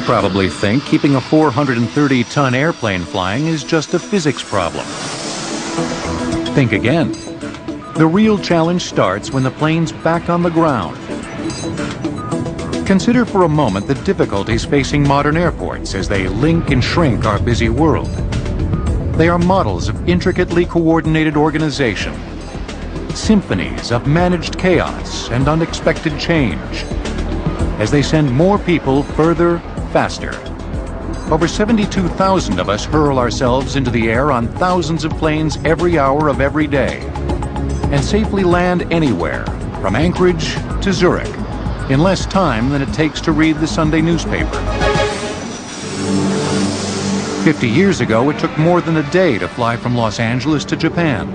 probably think keeping a 430-ton airplane flying is just a physics problem. Think again. The real challenge starts when the plane's back on the ground. Consider for a moment the difficulties facing modern airports as they link and shrink our busy world. They are models of intricately coordinated organization, symphonies of managed chaos and unexpected change, as they send more people further, faster. Over 72,000 of us hurl ourselves into the air on thousands of planes every hour of every day, and safely land anywhere, from Anchorage to Zurich, in less time than it takes to read the Sunday newspaper. 50 years ago, it took more than a day to fly from Los Angeles to Japan.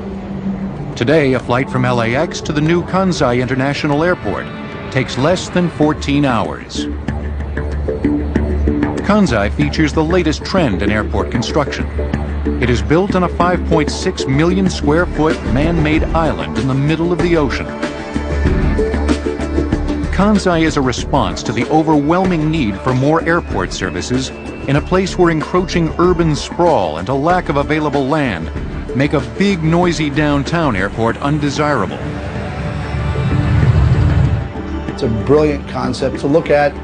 Today, a flight from LAX to the new Kansai International Airport takes less than 14 hours. Kansai features the latest trend in airport construction. It is built on a 5.6 million square foot man-made island in the middle of the ocean. Kansai is a response to the overwhelming need for more airport services in a place where encroaching urban sprawl and a lack of available land make a big, noisy downtown airport undesirable. It's a brilliant concept to look at.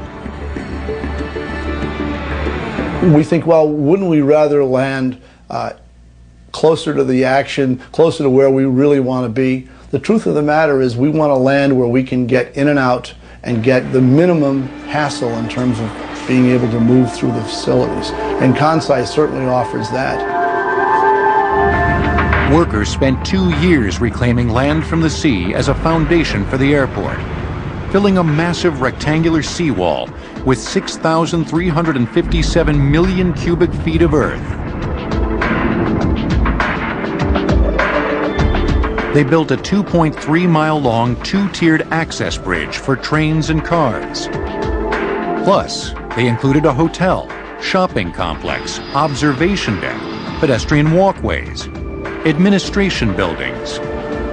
We think, well, wouldn't we rather land closer to the action, closer to where we really want to be? The truth of the matter is we want to land where we can get in and out and get the minimum hassle in terms of being able to move through the facilities. And Kansai certainly offers that. Workers spent 2 years reclaiming land from the sea as a foundation for the airport, filling a massive rectangular seawall with 6,357 million cubic feet of earth. They built a 2.3-mile-long, two-tiered access bridge for trains and cars. Plus, they included a hotel, shopping complex, observation deck, pedestrian walkways, administration buildings,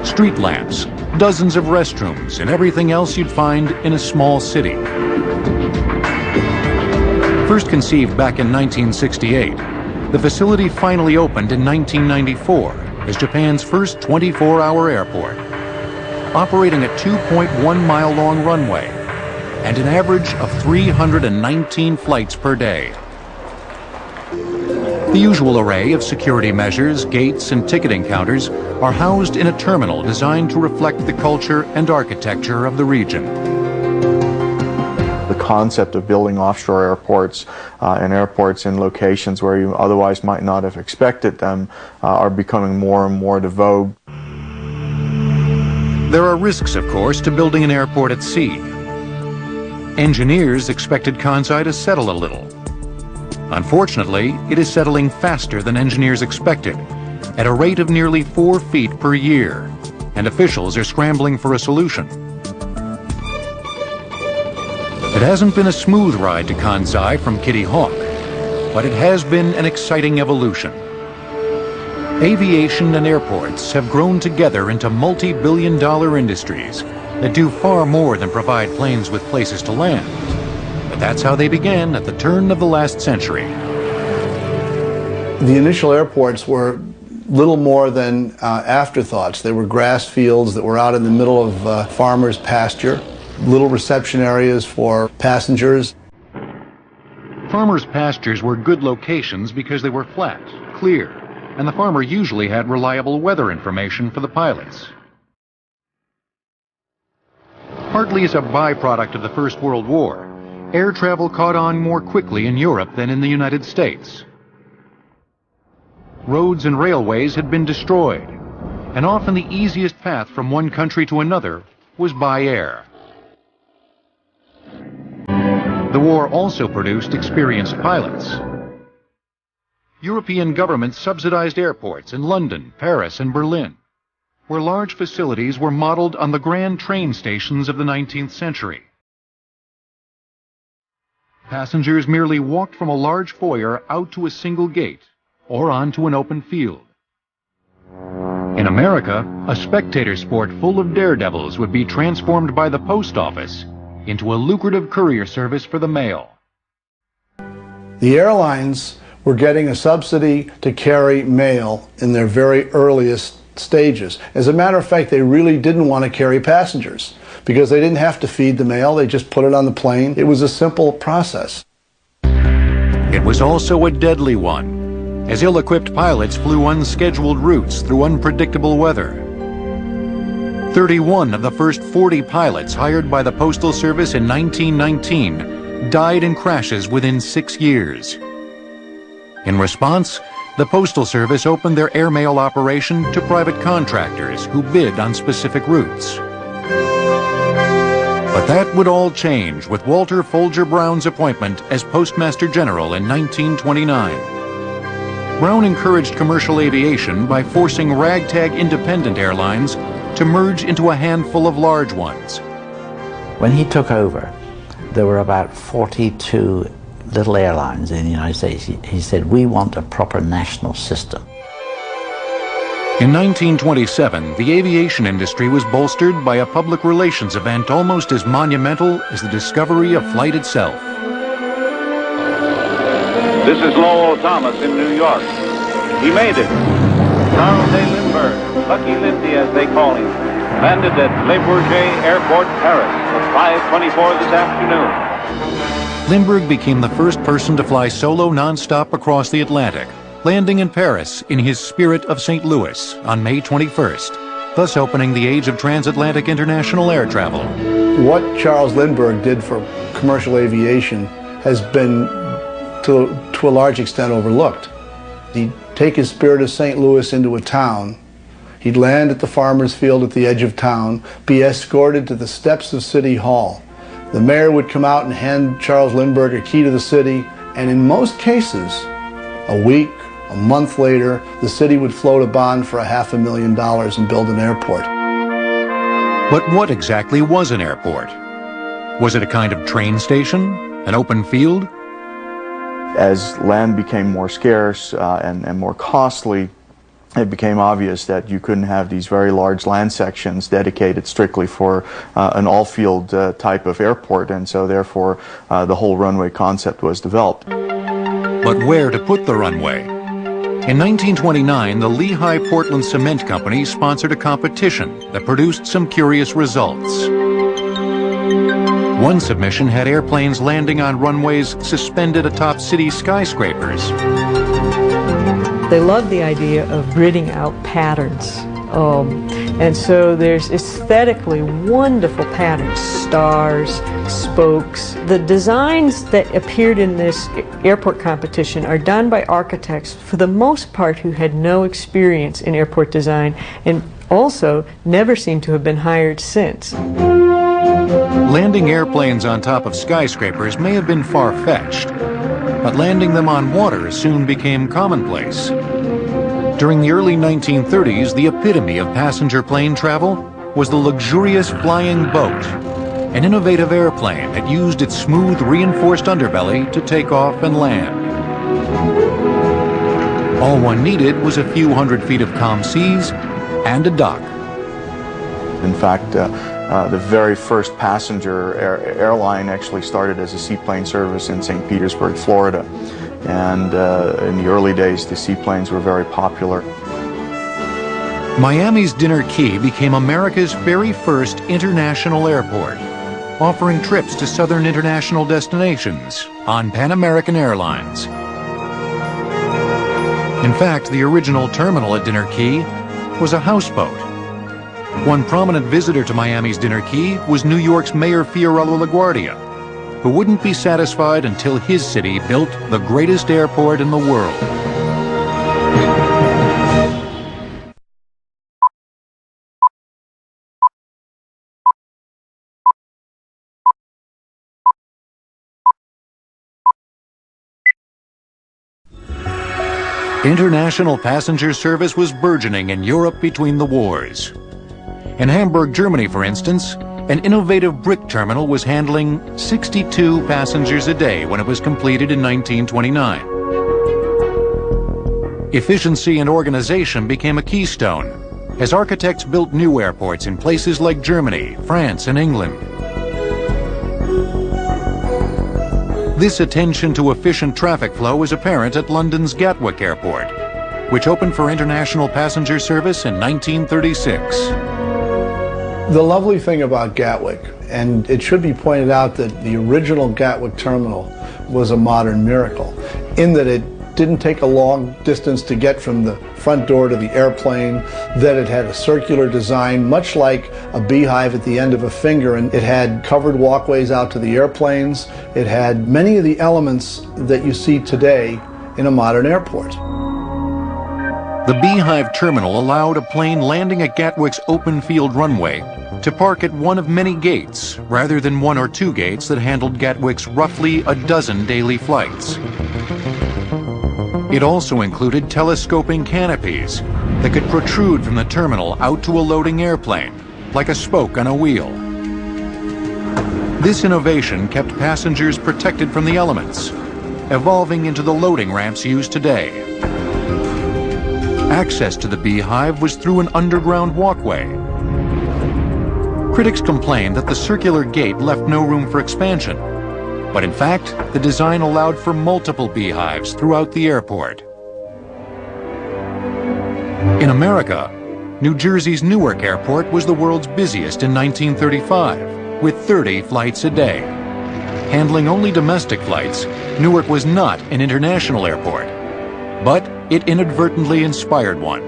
street lamps, dozens of restrooms, and everything else you'd find in a small city. First conceived back in 1968, the facility finally opened in 1994 as Japan's first 24-hour airport, operating a 2.1-mile-long runway and an average of 319 flights per day. The usual array of security measures, gates, and ticketing counters are housed in a terminal designed to reflect the culture and architecture of the region. The concept of building offshore airports and airports in locations where you otherwise might not have expected them are becoming more and more the vogue. There are risks, of course, to building an airport at sea. Engineers expected Kansai to settle a little. Unfortunately, it is settling faster than engineers expected, at a rate of nearly 4 feet per year, and officials are scrambling for a solution. It hasn't been a smooth ride to Kansai from Kitty Hawk, but it has been an exciting evolution. Aviation and airports have grown together into multi-billion-dollar industries that do far more than provide planes with places to land. But that's how they began at the turn of the last century. The initial airports were little more than afterthoughts. They were grass fields that were out in the middle of farmers' pasture, little reception areas for passengers. Farmers' pastures were good locations because they were flat, clear, and the farmer usually had reliable weather information for the pilots. Partly as a byproduct of the First World War, air travel caught on more quickly in Europe than in the United States. Roads and railways had been destroyed, and often the easiest path from one country to another was by air. The war also produced experienced pilots. European governments subsidized airports in London, Paris, and Berlin, where large facilities were modeled on the grand train stations of the 19th century. Passengers merely walked from a large foyer out to a single gate or onto an open field. In America, a spectator sport full of daredevils would be transformed by the post office into a lucrative courier service for the mail. The airlines were getting a subsidy to carry mail in their very earliest stages. As a matter of fact, they really didn't want to carry passengers because they didn't have to feed the mail. They just put it on the plane. It was a simple process. It was also a deadly one, as ill-equipped pilots flew unscheduled routes through unpredictable weather. 31 of the first 40 pilots hired by the Postal Service in 1919 died in crashes within 6 years. In response, the Postal Service opened their airmail operation to private contractors who bid on specific routes. But that would all change with Walter Folger Brown's appointment as Postmaster General in 1929. Brown encouraged commercial aviation by forcing ragtag independent airlines to merge into a handful of large ones. When he took over, there were about 42 little airlines in the United States. He said, we want a proper national system. In 1927, the aviation industry was bolstered by a public relations event almost as monumental as the discovery of flight itself. This is Lowell Thomas in New York. He made it. Charles A. Lindbergh, Lucky Lindy as they call him, landed at Le Bourget Airport, Paris at 5:24 this afternoon. Lindbergh became the first person to fly solo nonstop across the Atlantic, landing in Paris in his Spirit of St. Louis on May 21st, thus opening the age of transatlantic international air travel. What Charles Lindbergh did for commercial aviation has been, to a large extent, overlooked. He'd take his Spirit of St. Louis into a town. He'd land at the farmer's field at the edge of town, be escorted to the steps of City Hall. The mayor would come out and hand Charles Lindbergh a key to the city, and in most cases, a week, a month later, the city would float a bond for $500,000 and build an airport. But what exactly was an airport? Was it a kind of train station? An open field? As land became more scarce and more costly, it became obvious that you couldn't have these very large land sections dedicated strictly for an all-field type of airport, and so therefore the whole runway concept was developed. But where to put the runway? In 1929, the Lehigh Portland Cement Company sponsored a competition that produced some curious results. One submission had airplanes landing on runways suspended atop city skyscrapers. They love the idea of gridding out patterns. And so there's aesthetically wonderful patterns, stars, spokes. The designs that appeared in this airport competition are done by architects, for the most part, who had no experience in airport design and also never seem to have been hired since. Landing airplanes on top of skyscrapers may have been far-fetched, but landing them on water soon became commonplace. During the early 1930s, the epitome of passenger plane travel was the luxurious flying boat, an innovative airplane that used its smooth, reinforced underbelly to take off and land. All one needed was a few hundred feet of calm seas and a dock. In fact, the very first passenger airline actually started as a seaplane service in St. Petersburg, Florida. And in the early days, the seaplanes were very popular. Miami's Dinner Key became America's very first international airport, offering trips to southern international destinations on Pan American Airlines. In fact, the original terminal at Dinner Key was a houseboat. One prominent visitor to Miami's Dinner Key was New York's Mayor Fiorello LaGuardia, who wouldn't be satisfied until his city built the greatest airport in the world. International passenger service was burgeoning in Europe between the wars. In Hamburg, Germany, for instance, an innovative brick terminal was handling 62 passengers a day when it was completed in 1929. Efficiency and organization became a keystone as architects built new airports in places like Germany, France, and England. This attention to efficient traffic flow is apparent at London's Gatwick Airport, which opened for international passenger service in 1936. The lovely thing about Gatwick, and it should be pointed out that the original Gatwick terminal was a modern miracle, in that it didn't take a long distance to get from the front door to the airplane, that it had a circular design, much like a beehive at the end of a finger, and it had covered walkways out to the airplanes. It had many of the elements that you see today in a modern airport. The Beehive Terminal allowed a plane landing at Gatwick's open field runway to park at one of many gates, rather than one or two gates that handled Gatwick's roughly a dozen daily flights. It also included telescoping canopies that could protrude from the terminal out to a loading airplane, like a spoke on a wheel. This innovation kept passengers protected from the elements, evolving into the loading ramps used today. Access to the Beehive was through an underground walkway. Critics complained that the circular gate left no room for expansion, but in fact, the design allowed for multiple beehives throughout the airport. In America, New Jersey's Newark Airport was the world's busiest in 1935, with 30 flights a day. Handling only domestic flights, Newark was not an international airport, but it inadvertently inspired one.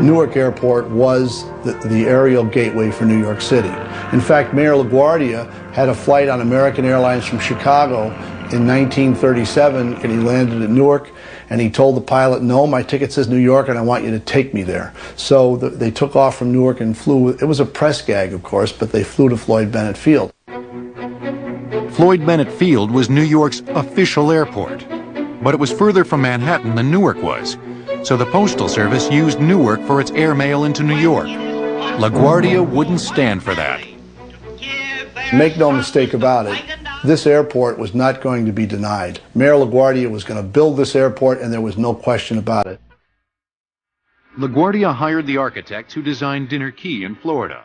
Newark Airport was the aerial gateway for New York City. In fact, Mayor LaGuardia had a flight on American Airlines from Chicago in 1937, and he landed at Newark, and he told the pilot, "No, my ticket says New York, and I want you to take me there." So they took off from Newark and flew. It was a press gag, of course, but they flew to Floyd Bennett Field. Floyd Bennett Field was New York's official airport, but it was further from Manhattan than Newark was, so the Postal Service used Newark for its airmail into New York. LaGuardia wouldn't stand for that. Make no mistake about it, this airport was not going to be denied. Mayor LaGuardia was going to build this airport, and there was no question about it. LaGuardia hired the architects who designed Dinner Key in Florida.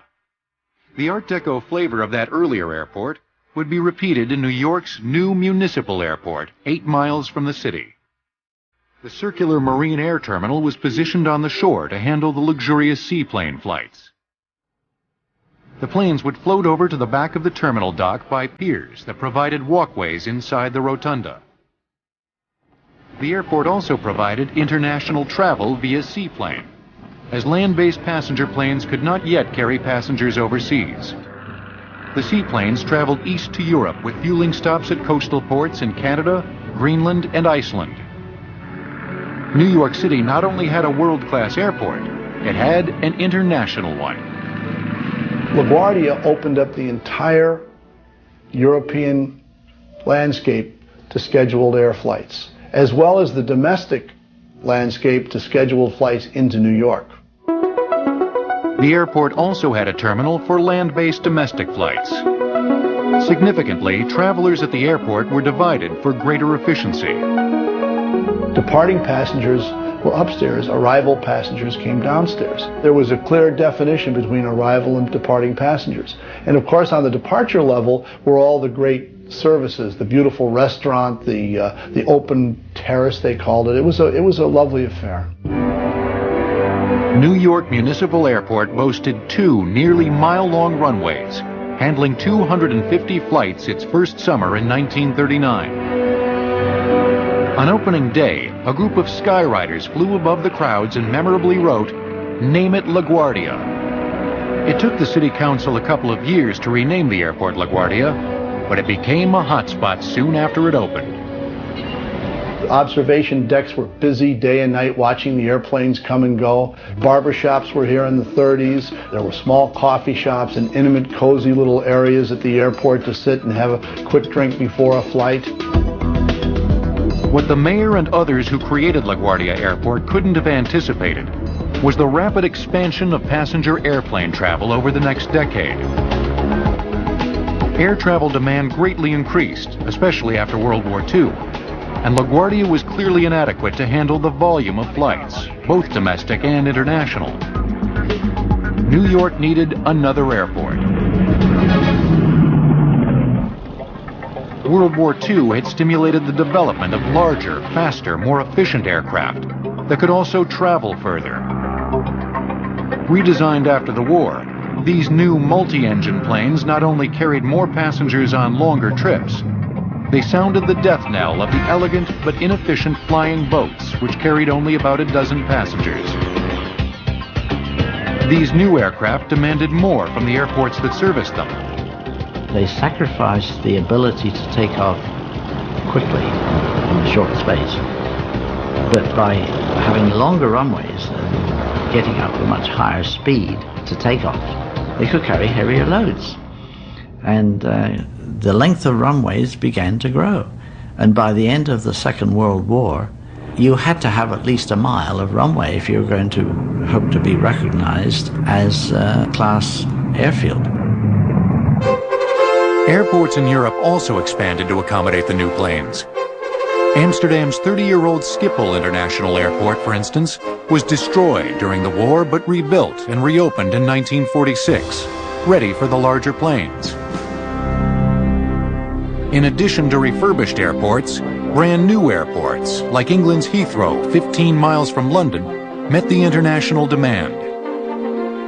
The Art Deco flavor of that earlier airport would be repeated in New York's new municipal airport, 8 miles from the city. The circular marine air terminal was positioned on the shore to handle the luxurious seaplane flights. The planes would float over to the back of the terminal dock by piers that provided walkways inside the rotunda. The airport also provided international travel via seaplane, as land-based passenger planes could not yet carry passengers overseas. The seaplanes traveled east to Europe with fueling stops at coastal ports in Canada, Greenland, and Iceland. New York City not only had a world-class airport, it had an international one. LaGuardia opened up the entire European landscape to scheduled air flights, as well as the domestic landscape to scheduled flights into New York. The airport also had a terminal for land-based domestic flights. Significantly, travelers at the airport were divided for greater efficiency. Departing passengers were upstairs, arrival passengers came downstairs. There was a clear definition between arrival and departing passengers. And of course, on the departure level were all the great services, the beautiful restaurant, the open terrace, they called it. It was a lovely affair. New York Municipal Airport boasted 2 nearly mile-long runways, handling 250 flights its first summer in 1939. On opening day, a group of skyriders flew above the crowds and memorably wrote, "Name it LaGuardia." It took the city council a couple of years to rename the airport LaGuardia, but it became a hotspot soon after it opened. Observation decks were busy day and night watching the airplanes come and go. Barbershops were here in the 30s. There were small coffee shops and intimate, cozy little areas at the airport to sit and have a quick drink before a flight. What the mayor and others who created LaGuardia Airport couldn't have anticipated was the rapid expansion of passenger airplane travel over the next decade. Air travel demand greatly increased, especially after World War II, and LaGuardia was clearly inadequate to handle the volume of flights, both domestic and international. New York needed another airport. World War II had stimulated the development of larger, faster, more efficient aircraft that could also travel further. Redesigned after the war, these new multi-engine planes not only carried more passengers on longer trips, they sounded the death knell of the elegant but inefficient flying boats, which carried only about a dozen passengers. These new aircraft demanded more from the airports that serviced them. They sacrificed the ability to take off quickly in a short space. But by having longer runways and getting up a much higher speed to take off, they could carry heavier loads. And the length of runways began to grow. And by the end of the Second World War, you had to have at least a mile of runway if you were going to hope to be recognized as a class airfield. Airports in Europe also expanded to accommodate the new planes. Amsterdam's 30-year-old Schiphol International Airport, for instance, was destroyed during the war but rebuilt and reopened in 1946, ready for the larger planes. In addition to refurbished airports, brand new airports, like England's Heathrow, 15 miles from London, met the international demand.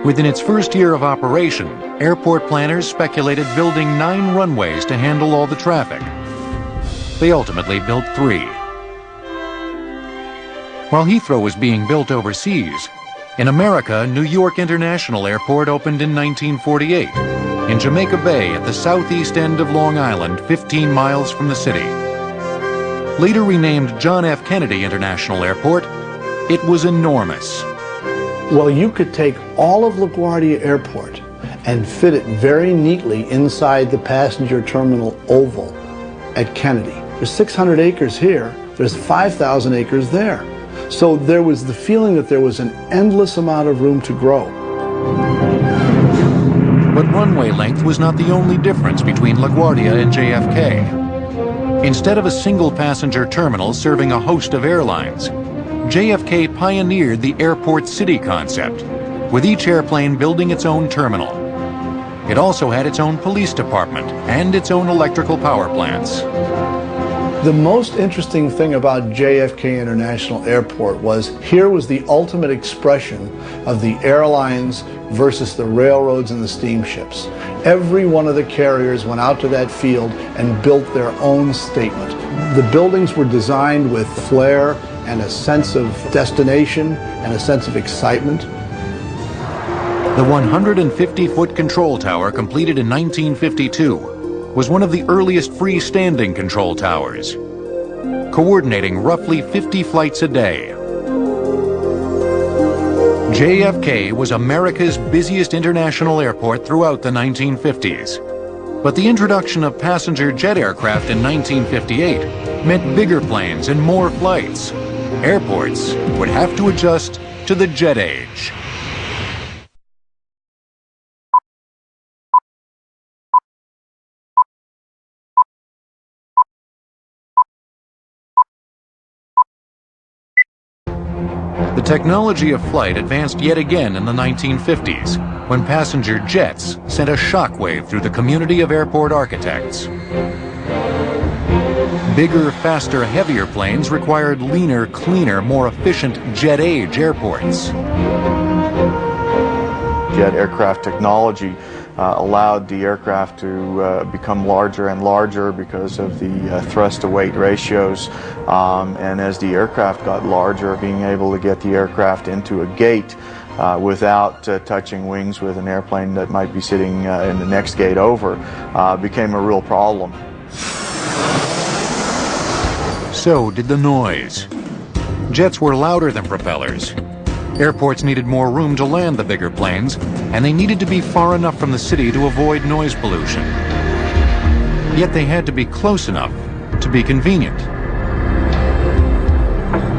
Within its first year of operation, airport planners speculated building 9 runways to handle all the traffic. They ultimately built 3. While Heathrow was being built overseas, in America, New York International Airport opened in 1948, in Jamaica Bay at the southeast end of Long Island, 15 miles from the city. Later renamed John F. Kennedy International Airport, it was enormous. Well, you could take all of LaGuardia Airport and fit it very neatly inside the passenger terminal oval at Kennedy. There's 600 acres here, there's 5,000 acres there. So there was the feeling that there was an endless amount of room to grow. But runway length was not the only difference between LaGuardia and JFK. Instead of a single passenger terminal serving a host of airlines, JFK pioneered the airport city concept, with each airplane building its own terminal. It also had its own police department and its own electrical power plants. The most interesting thing about JFK International Airport was here was the ultimate expression of the airlines versus the railroads and the steamships. Every one of the carriers went out to that field and built their own statement. The buildings were designed with flair and a sense of destination and a sense of excitement. The 150-foot control tower, completed in 1952, was one of the earliest freestanding control towers, coordinating roughly 50 flights a day. JFK was America's busiest international airport throughout the 1950s. But the introduction of passenger jet aircraft in 1958 meant bigger planes and more flights. Airports would have to adjust to the jet age. The technology of flight advanced yet again in the 1950s, when passenger jets sent a shockwave through the community of airport architects. Bigger, faster, heavier planes required leaner, cleaner, more efficient jet-age airports. Jet aircraft technology allowed the aircraft to become larger and larger because of the thrust-to-weight ratios. And as the aircraft got larger, being able to get the aircraft into a gate without touching wings with an airplane that might be sitting in the next gate over became a real problem. So did the noise. Jets were louder than propellers. Airports needed more room to land the bigger planes, and they needed to be far enough from the city to avoid noise pollution. Yet they had to be close enough to be convenient.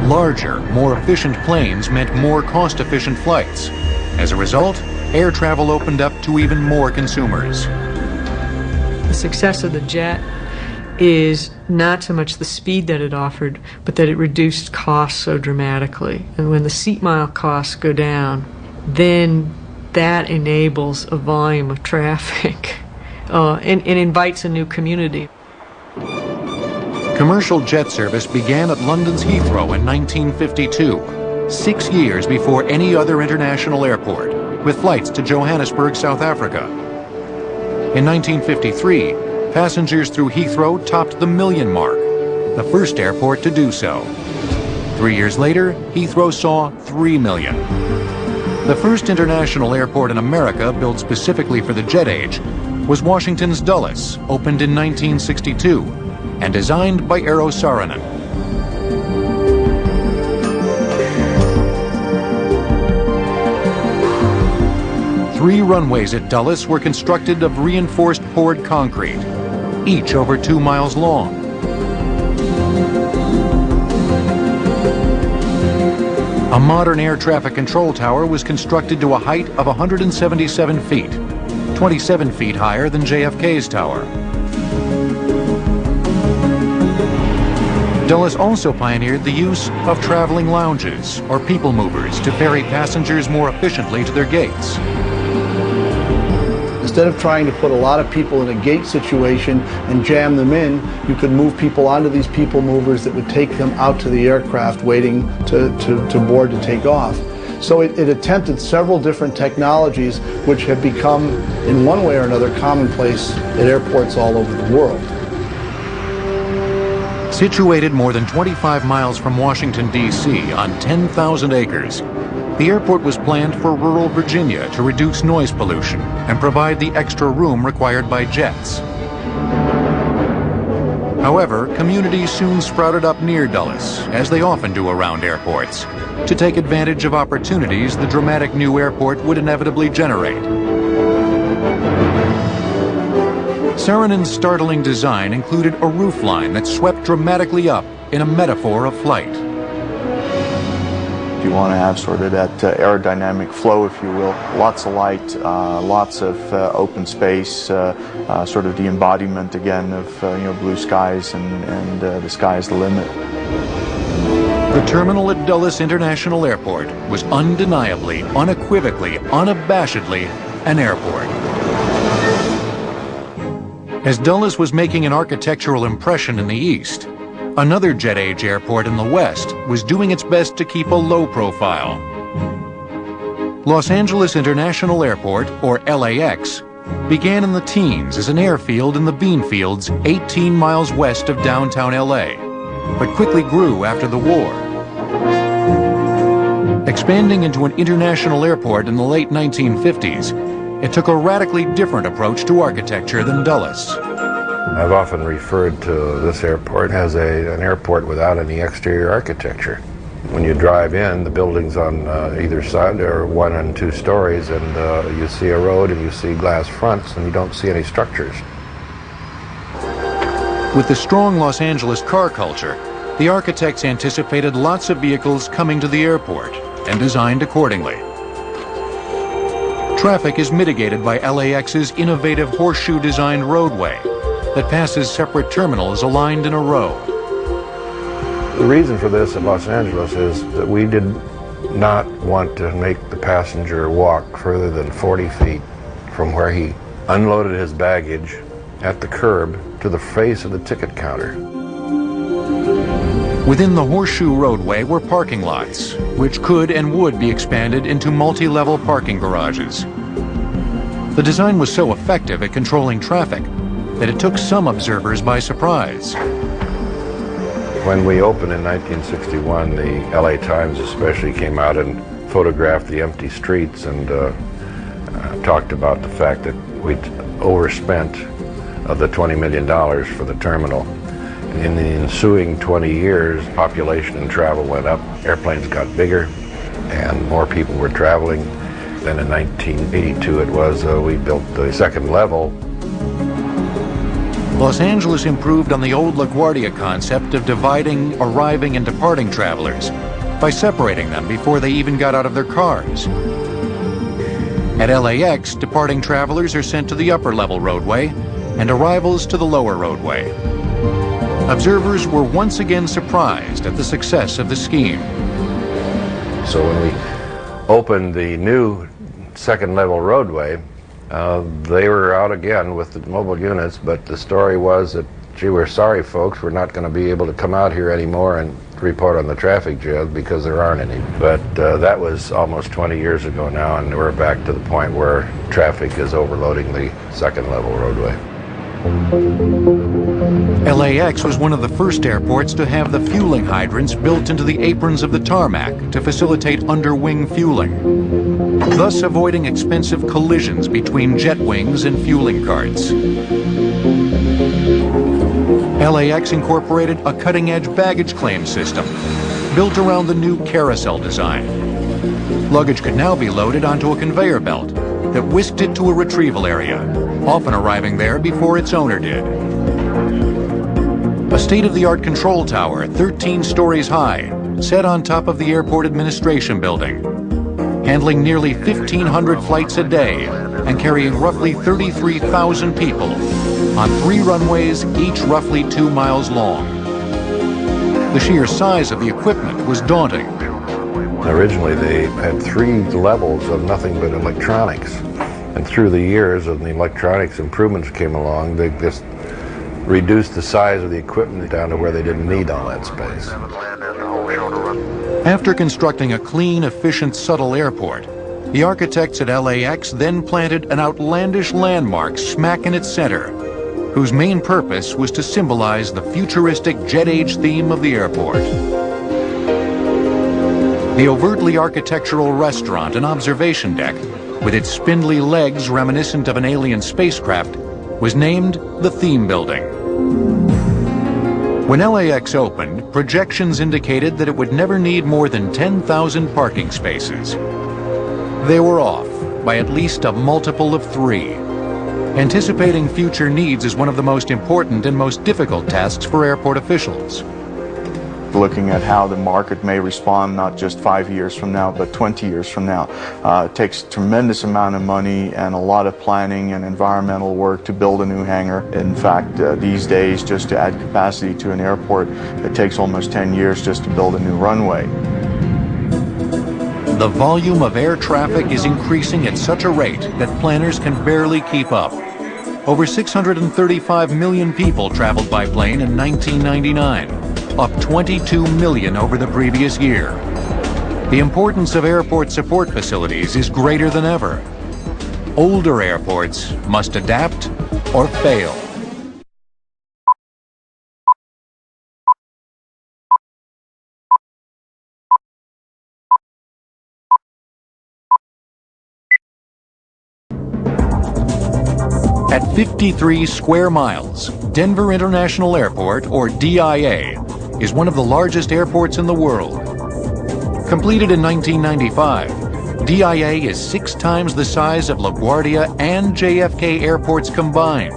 Larger, more efficient planes meant more cost-efficient flights. As a result, air travel opened up to even more consumers. The success of the jet is not so much the speed that it offered, but that it reduced costs so dramatically. And when the seat mile costs go down, then that enables a volume of traffic and invites a new community. Commercial jet service began at London's Heathrow in 1952, 6 years before any other international airport, with flights to Johannesburg, South Africa. In 1953, passengers through Heathrow topped the million mark, the first airport to do so. 3 years later, Heathrow saw 3 million. The first international airport in America built specifically for the jet age was Washington's Dulles, opened in 1962, and designed by Eero Saarinen. Three runways at Dulles were constructed of reinforced poured concrete, each over 2 miles long. A modern air traffic control tower was constructed to a height of 177 feet, 27 feet higher than JFK's tower. Dulles also pioneered the use of traveling lounges, or people movers, to ferry passengers more efficiently to their gates. Instead of trying to put a lot of people in a gate situation and jam them in, you could move people onto these people movers that would take them out to the aircraft waiting to board to take off. So it attempted several different technologies which have become, in one way or another, commonplace at airports all over the world. Situated more than 25 miles from Washington, D.C. on 10,000 acres, the airport was planned for rural Virginia to reduce noise pollution and provide the extra room required by jets. However, communities soon sprouted up near Dulles, as they often do around airports, to take advantage of opportunities the dramatic new airport would inevitably generate. Saarinen's startling design included a roofline that swept dramatically up in a metaphor of flight. You want to have sort of that aerodynamic flow, if you will. Lots of light, lots of open space, sort of the embodiment again of blue skies and the sky is the limit. The terminal at Dulles International Airport was undeniably, unequivocally, unabashedly an airport. As Dulles was making an architectural impression in the east, another jet-age airport in the west was doing its best to keep a low profile. Los Angeles International Airport, or LAX, began in the teens as an airfield in the bean fields 18 miles west of downtown LA, but quickly grew after the war. Expanding into an international airport in the late 1950s, it took a radically different approach to architecture than Dulles. I've often referred to this airport as an airport without any exterior architecture. When you drive in, the buildings on either side are 1 and 2 stories, and you see a road and you see glass fronts, and you don't see any structures. With the strong Los Angeles car culture, the architects anticipated lots of vehicles coming to the airport and designed accordingly. Traffic is mitigated by LAX's innovative horseshoe-designed roadway that passes separate terminals aligned in a row. The reason for this at Los Angeles is that we did not want to make the passenger walk further than 40 feet from where he unloaded his baggage at the curb to the face of the ticket counter. Within the horseshoe roadway were parking lots, which could and would be expanded into multi-level parking garages. The design was so effective at controlling traffic that it took some observers by surprise. When we opened in 1961, the LA Times especially came out and photographed the empty streets and talked about the fact that we'd overspent the $20 million for the terminal. In the ensuing 20 years, population and travel went up, airplanes got bigger, and more people were traveling. Then in 1982 it was, we built the second level. Los Angeles improved on the old LaGuardia concept of dividing arriving and departing travelers by separating them before they even got out of their cars. At LAX, departing travelers are sent to the upper level roadway and arrivals to the lower roadway. Observers were once again surprised at the success of the scheme. So when we opened the new second level roadway, they were out again with the mobile units, but the story was that gee, we're sorry folks, we're not going to be able to come out here anymore and report on the traffic jams because there aren't any. But that was almost 20 years ago now, and we're back to the point where traffic is overloading the second level roadway. LAX was one of the first airports to have the fueling hydrants built into the aprons of the tarmac to facilitate under-wing fueling, thus avoiding expensive collisions between jet wings and fueling carts. LAX incorporated a cutting-edge baggage claim system built around the new carousel design. Luggage could now be loaded onto a conveyor belt that whisked it to a retrieval area, often arriving there before its owner did. A state-of-the-art control tower, 13 stories high, set on top of the airport administration building, handling nearly 1,500 flights a day and carrying roughly 33,000 people on 3 runways, each roughly 2 miles long. The sheer size of the equipment was daunting. Originally, they had 3 levels of nothing but electronics. And through the years, as the electronics improvements came along, they just reduced the size of the equipment down to where they didn't need all that space. After constructing a clean, efficient, subtle airport, the architects at LAX then planted an outlandish landmark smack in its center, whose main purpose was to symbolize the futuristic jet age theme of the airport. The overtly architectural restaurant and observation deck, with its spindly legs reminiscent of an alien spacecraft, was named the Theme Building. When LAX opened, projections indicated that it would never need more than 10,000 parking spaces. They were off by at least a multiple of 3. Anticipating future needs is one of the most important and most difficult tasks for airport officials. Looking at how the market may respond not just 5 years from now, but 20 years from now. It takes a tremendous amount of money and a lot of planning and environmental work to build a new hangar. In fact, these days, just to add capacity to an airport, it takes almost 10 years just to build a new runway. The volume of air traffic is increasing at such a rate that planners can barely keep up. Over 635 million people traveled by plane in 1999. Up 22 million over the previous year. The importance of airport support facilities is greater than ever. Older airports must adapt or fail. At 53 square miles, Denver International Airport, or DIA, is one of the largest airports in the world. Completed in 1995, DIA is 6 times the size of LaGuardia and JFK airports combined.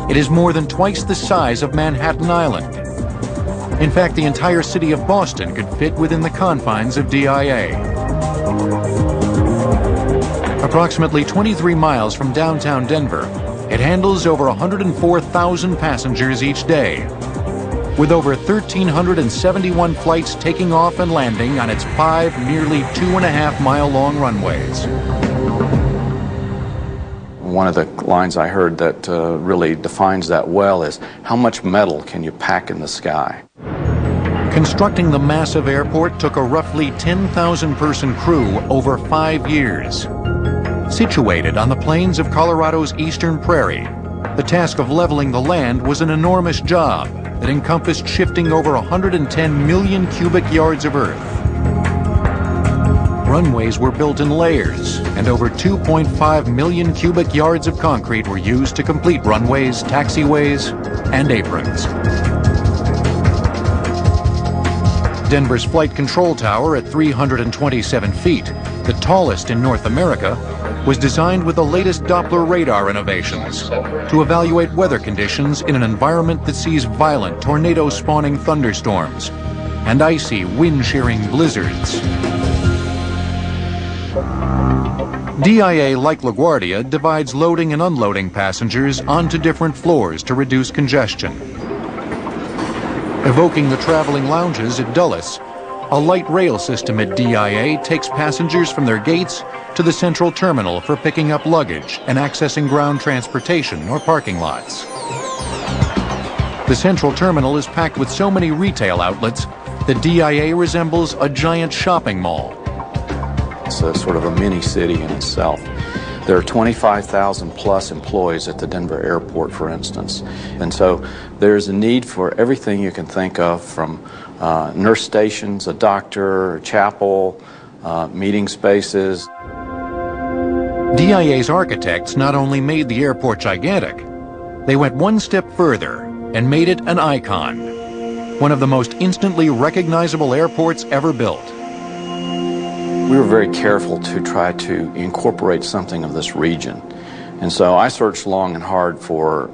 It is more than twice the size of Manhattan Island. In fact, the entire city of Boston could fit within the confines of DIA. Approximately 23 miles from downtown Denver, it handles over 104,000 passengers each day, with over 1,371 flights taking off and landing on its 5 nearly 2.5-mile-long runways. One of the lines I heard that really defines that well is, how much metal can you pack in the sky? Constructing the massive airport took a roughly 10,000-person crew over 5 years. Situated on the plains of Colorado's eastern prairie, the task of leveling the land was an enormous job that encompassed shifting over 110 million cubic yards of earth. Runways were built in layers, and over 2.5 million cubic yards of concrete were used to complete runways, taxiways, and aprons. Denver's Flight Control Tower at 327 feet, the tallest in North America, was designed with the latest Doppler radar innovations to evaluate weather conditions in an environment that sees violent tornado-spawning thunderstorms and icy, wind-shearing blizzards. DIA, like LaGuardia, divides loading and unloading passengers onto different floors to reduce congestion. Evoking the traveling lounges at Dulles, a light rail system at DIA takes passengers from their gates to the central terminal for picking up luggage and accessing ground transportation or parking lots. The central terminal is packed with so many retail outlets that DIA resembles a giant shopping mall. It's a sort of a mini city in itself. There are 25,000 plus employees at the Denver airport, for instance. And so there's a need for everything you can think of, from nurse stations, a doctor, a chapel, meeting spaces. DIA's architects not only made the airport gigantic, they went one step further and made it an icon, one of the most instantly recognizable airports ever built. We were very careful to try to incorporate something of this region. And so I searched long and hard for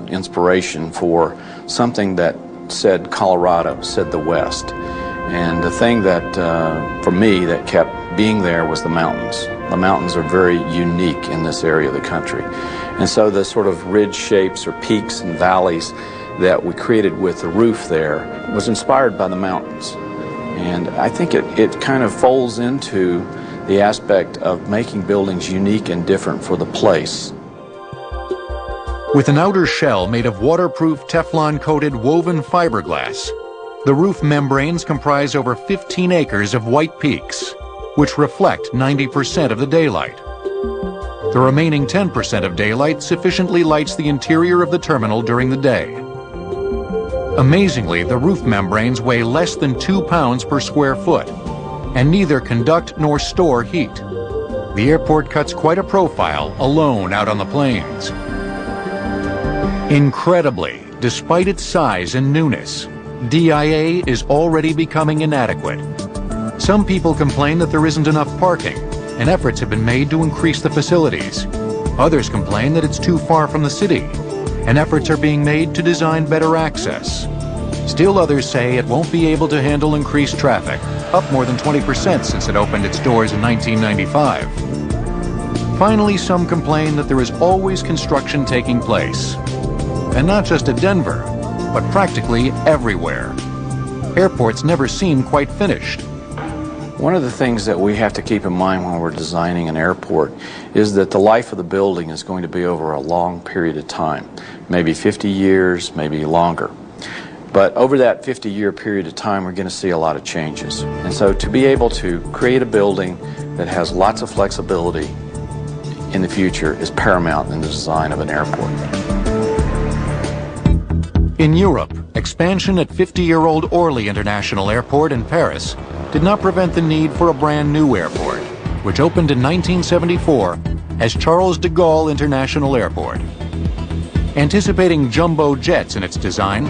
inspiration for something that said Colorado, said the West. And the thing that, for me, that kept being there was the mountains. The mountains are very unique in this area of the country. And so the sort of ridge shapes or peaks and valleys that we created with the roof there was inspired by the mountains. And I think it kind of folds into the aspect of making buildings unique and different for the place. With an outer shell made of waterproof Teflon-coated woven fiberglass, the roof membranes comprise over 15 acres of white peaks, which reflect 90% of the daylight. The remaining 10% of daylight sufficiently lights the interior of the terminal during the day. Amazingly, the roof membranes weigh less than 2 pounds per square foot, and neither conduct nor store heat. The airport cuts quite a profile alone out on the plains. Incredibly, despite its size and newness, DIA is already becoming inadequate. Some people complain that there isn't enough parking, and efforts have been made to increase the facilities. Others complain that it's too far from the city, and efforts are being made to design better access. Still others say it won't be able to handle increased traffic, up more than 20% since it opened its doors in 1995. Finally, some complain that there is always construction taking place. And not just at Denver, but practically everywhere. Airports never seem quite finished. One of the things that we have to keep in mind when we're designing an airport is that the life of the building is going to be over a long period of time, maybe 50 years, maybe longer. But over that 50-year period of time, we're going to see a lot of changes. And so to be able to create a building that has lots of flexibility in the future is paramount in the design of an airport. In Europe, expansion at 50-year-old Orly International Airport in Paris did not prevent the need for a brand new airport, which opened in 1974 as Charles de Gaulle International Airport. Anticipating jumbo jets in its design,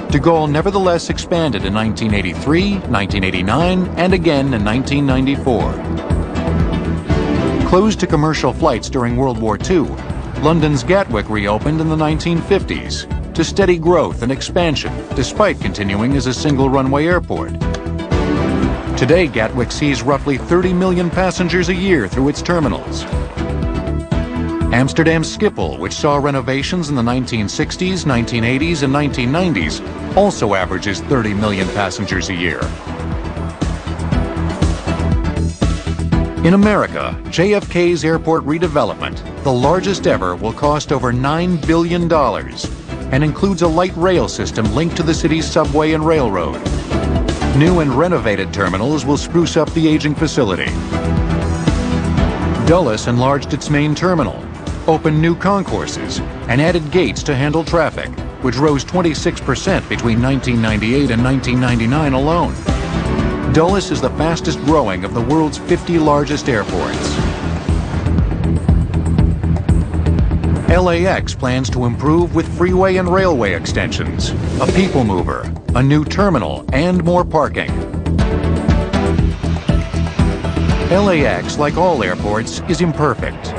de Gaulle nevertheless expanded in 1983, 1989, and again in 1994. Closed to commercial flights during World War II, London's Gatwick reopened in the 1950s to steady growth and expansion despite continuing as a single runway airport. Today, Gatwick sees roughly 30 million passengers a year through its terminals. Amsterdam Schiphol, which saw renovations in the 1960s, 1980s, and 1990s, also averages 30 million passengers a year. In America, JFK's airport redevelopment, the largest ever, will cost over $9 billion and includes a light rail system linked to the city's subway and railroad. New and renovated terminals will spruce up the aging facility. Dulles enlarged its main terminal, opened new concourses, and added gates to handle traffic, which rose 26% between 1998 and 1999 alone. Dulles is the fastest growing of the world's 50 largest airports. LAX plans to improve with freeway and railway extensions, a people mover, a new terminal, and more parking. LAX, like all airports, is imperfect.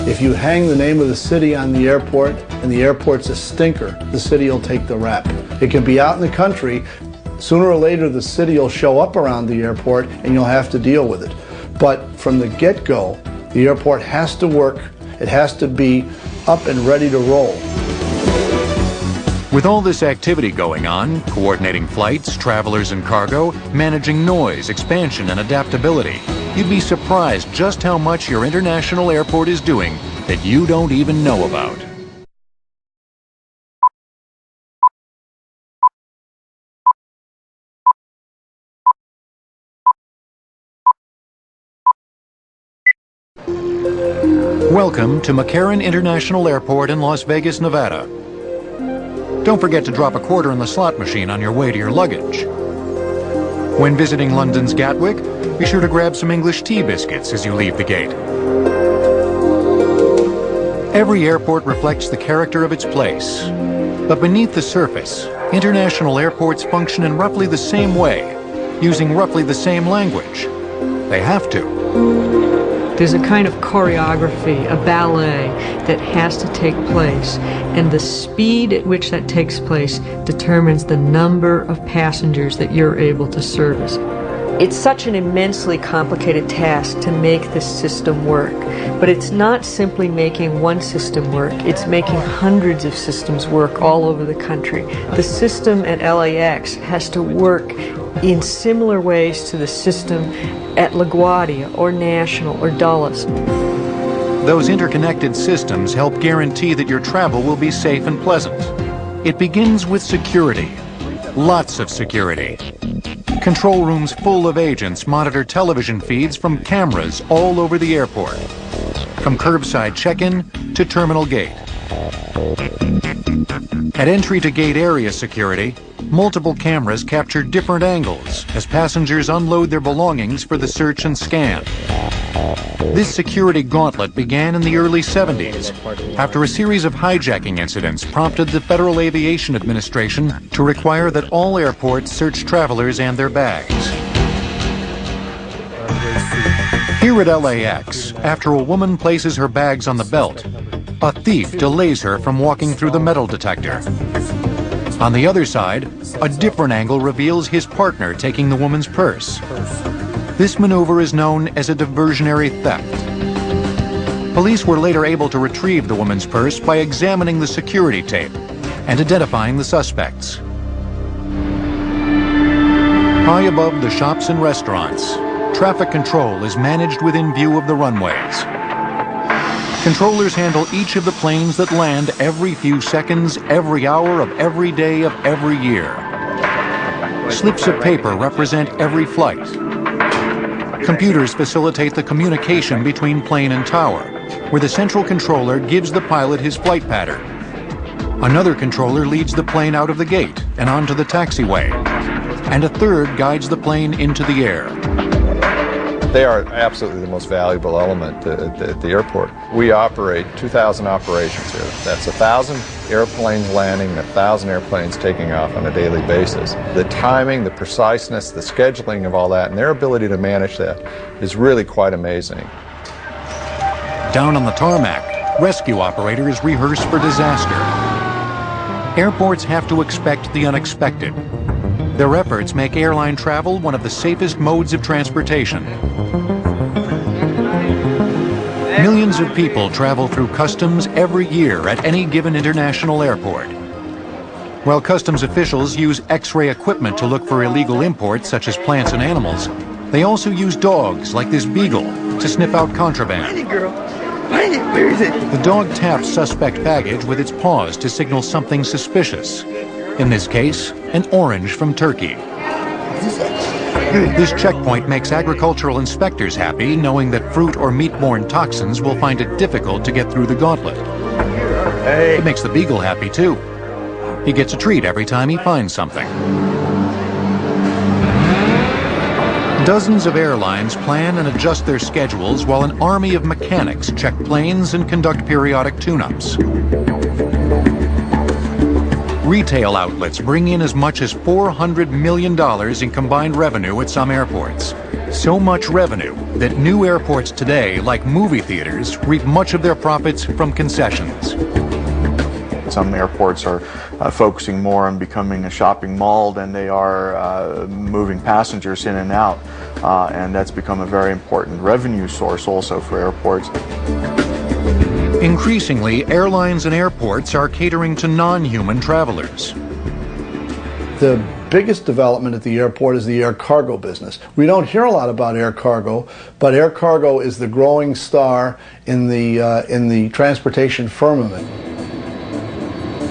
If you hang the name of the city on the airport and the airport's a stinker, the city will take the rap. It can be out in the country. Sooner or later, the city will show up around the airport and you'll have to deal with it. But from the get-go, the airport has to work. It has to be up and ready to roll. With all this activity going on, coordinating flights, travelers, and cargo, managing noise, expansion, and adaptability, you'd be surprised just how much your international airport is doing that you don't even know about. Welcome to McCarran International Airport in Las Vegas, Nevada. Don't forget to drop a quarter in the slot machine on your way to your luggage. When visiting London's Gatwick, be sure to grab some English tea biscuits as you leave the gate. Every airport reflects the character of its place. But beneath the surface, international airports function in roughly the same way, using roughly the same language. They have to. There's a kind of choreography, a ballet, that has to take place, and the speed at which that takes place determines the number of passengers that you're able to service. It's such an immensely complicated task to make this system work, but it's not simply making one system work, it's making hundreds of systems work all over the country. The system at LAX has to work in similar ways to the system at LaGuardia or National or Dulles. Those interconnected systems help guarantee that your travel will be safe and pleasant. It begins with security. Lots of security. Control rooms full of agents monitor television feeds from cameras all over the airport, from curbside check-in to terminal gate. At entry to gate area security, multiple cameras capture different angles as passengers unload their belongings for the search and scan. This security gauntlet began in the early 70s after a series of hijacking incidents prompted the Federal Aviation Administration to require that all airports search travelers and their bags. Here at LAX, after a woman places her bags on the belt, a thief delays her from walking through the metal detector. On the other side, a different angle reveals his partner taking the woman's purse. This maneuver is known as a diversionary theft. Police were later able to retrieve the woman's purse by examining the security tape and identifying the suspects. High above the shops and restaurants, traffic control is managed within view of the runways. Controllers handle each of the planes that land every few seconds, every hour of every day of every year. Slips of paper represent every flight. Computers facilitate the communication between plane and tower, where the central controller gives the pilot his flight pattern. Another controller leads the plane out of the gate and onto the taxiway, and a third guides the plane into the air. They are absolutely the most valuable element at the airport. We operate 2,000 operations here. That's 1,000 airplanes landing, 1,000 airplanes taking off on a daily basis. The timing, the preciseness, the scheduling of all that, and their ability to manage that is really quite amazing. Down on the tarmac, rescue operators rehearse for disaster. Airports have to expect the unexpected. Their efforts make airline travel one of the safest modes of transportation. Millions of people travel through customs every year at any given international airport. While customs officials use X-ray equipment to look for illegal imports such as plants and animals, they also use dogs like this beagle to sniff out contraband. Find it, girl. Find it. Where is it? The dog taps suspect baggage with its paws to signal something suspicious. In this case, an orange from Turkey. This checkpoint makes agricultural inspectors happy, knowing that fruit or meat-borne toxins will find it difficult to get through the gauntlet. It makes the beagle happy, too. He gets a treat every time he finds something. Dozens of airlines plan and adjust their schedules while an army of mechanics check planes and conduct periodic tune-ups. Retail outlets bring in as much as $400 million in combined revenue at some airports. So much revenue that new airports today, like movie theaters, reap much of their profits from concessions. Some airports are focusing more on becoming a shopping mall than they are moving passengers in and out. And that's become a very important revenue source also for airports. Increasingly, airlines and airports are catering to non-human travelers. The biggest development at the airport is the air cargo business. We don't hear a lot about air cargo, but air cargo is the growing star in the transportation firmament.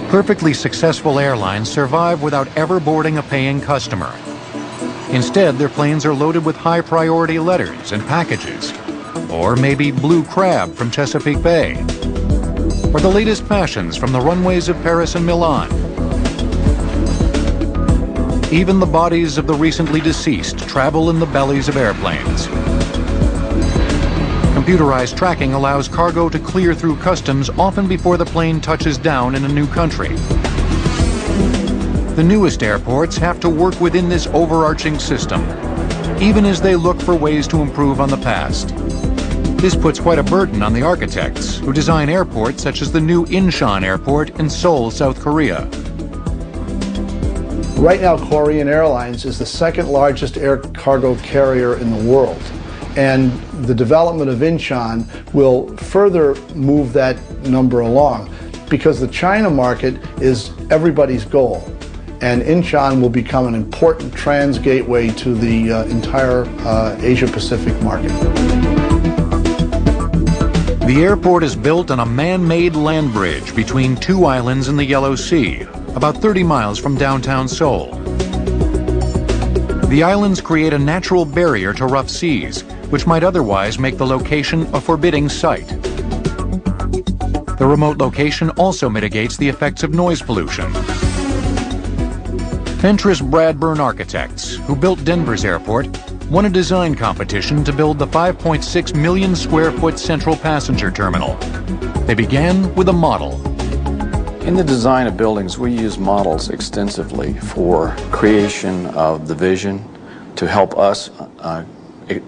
Perfectly successful airlines survive without ever boarding a paying customer. Instead, their planes are loaded with high-priority letters and packages. or maybe blue crab from Chesapeake Bay, or the latest fashions from the runways of Paris and Milan. Even the bodies of the recently deceased travel in the bellies of airplanes. Computerized tracking allows cargo to clear through customs often before the plane touches down in a new country. The newest airports have to work within this overarching system, even as they look for ways to improve on the past. This puts quite a burden on the architects who design airports such as the new Incheon Airport in Seoul, South Korea. Right now, Korean Airlines is the second largest air cargo carrier in the world. And the development of Incheon will further move that number along, because the China market is everybody's goal. And Incheon will become an important trans-gateway to the entire Asia-Pacific market. The airport is built on a man-made land bridge between two islands in the Yellow Sea, about 30 miles from downtown Seoul. The islands create a natural barrier to rough seas, which might otherwise make the location a forbidding site. The remote location also mitigates the effects of noise pollution. Fentress Bradburn Architects, who built Denver's airport, won a design competition to build the 5.6 million square foot central passenger terminal. They began with a model. In the design of buildings, we use models extensively for creation of the vision, to help us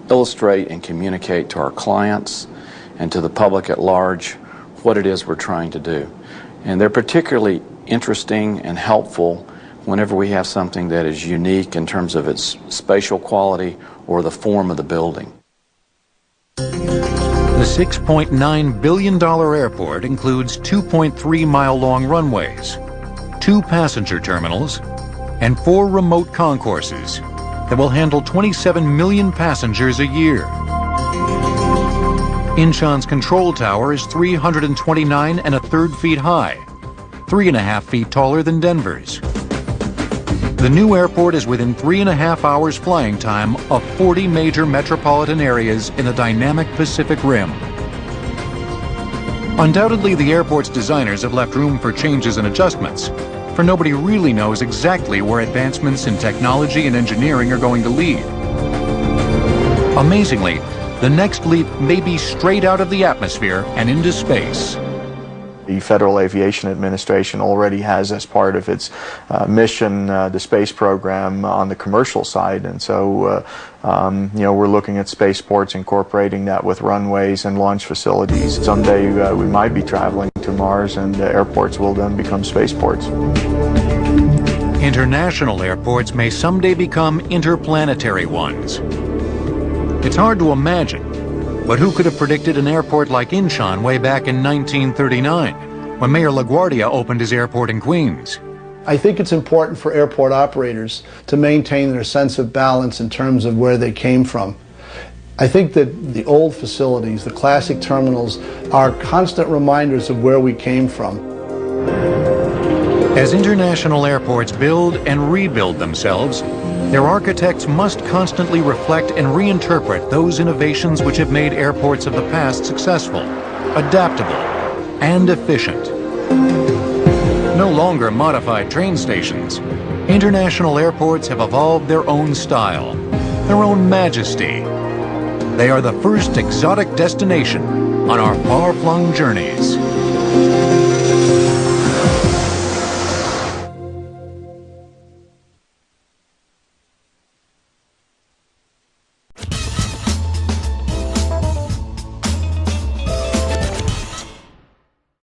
illustrate and communicate to our clients and to the public at large what it is we're trying to do. And they're particularly interesting and helpful whenever we have something that is unique in terms of its spatial quality or the form of the building. The $6.9 billion airport includes 2.3-mile-long runways, 2 passenger terminals, and 4 remote concourses that will handle 27 million passengers a year. Incheon's control tower is 329 1/3 feet high, 3.5 feet taller than Denver's. The new airport is within 3.5 hours flying time of 40 major metropolitan areas in the dynamic Pacific Rim. Undoubtedly, the airport's designers have left room for changes and adjustments, for nobody really knows exactly where advancements in technology and engineering are going to lead. Amazingly, the next leap may be straight out of the atmosphere and into space. The Federal Aviation Administration already has as part of its mission the space program on the commercial side, and so we're looking at spaceports, incorporating that with runways and launch facilities. Someday we might be traveling to Mars, and airports will then become spaceports. International airports may someday become interplanetary ones. It's hard to imagine, but who could have predicted an airport like Incheon way back in 1939, when Mayor LaGuardia opened his airport in Queens? I think it's important for airport operators to maintain their sense of balance in terms of where they came from. I think that the old facilities, the classic terminals, are constant reminders of where we came from. As international airports build and rebuild themselves, their architects must constantly reflect and reinterpret those innovations which have made airports of the past successful, adaptable, and efficient. No longer modified train stations, international airports have evolved their own style, their own majesty. They are the first exotic destination on our far-flung journeys.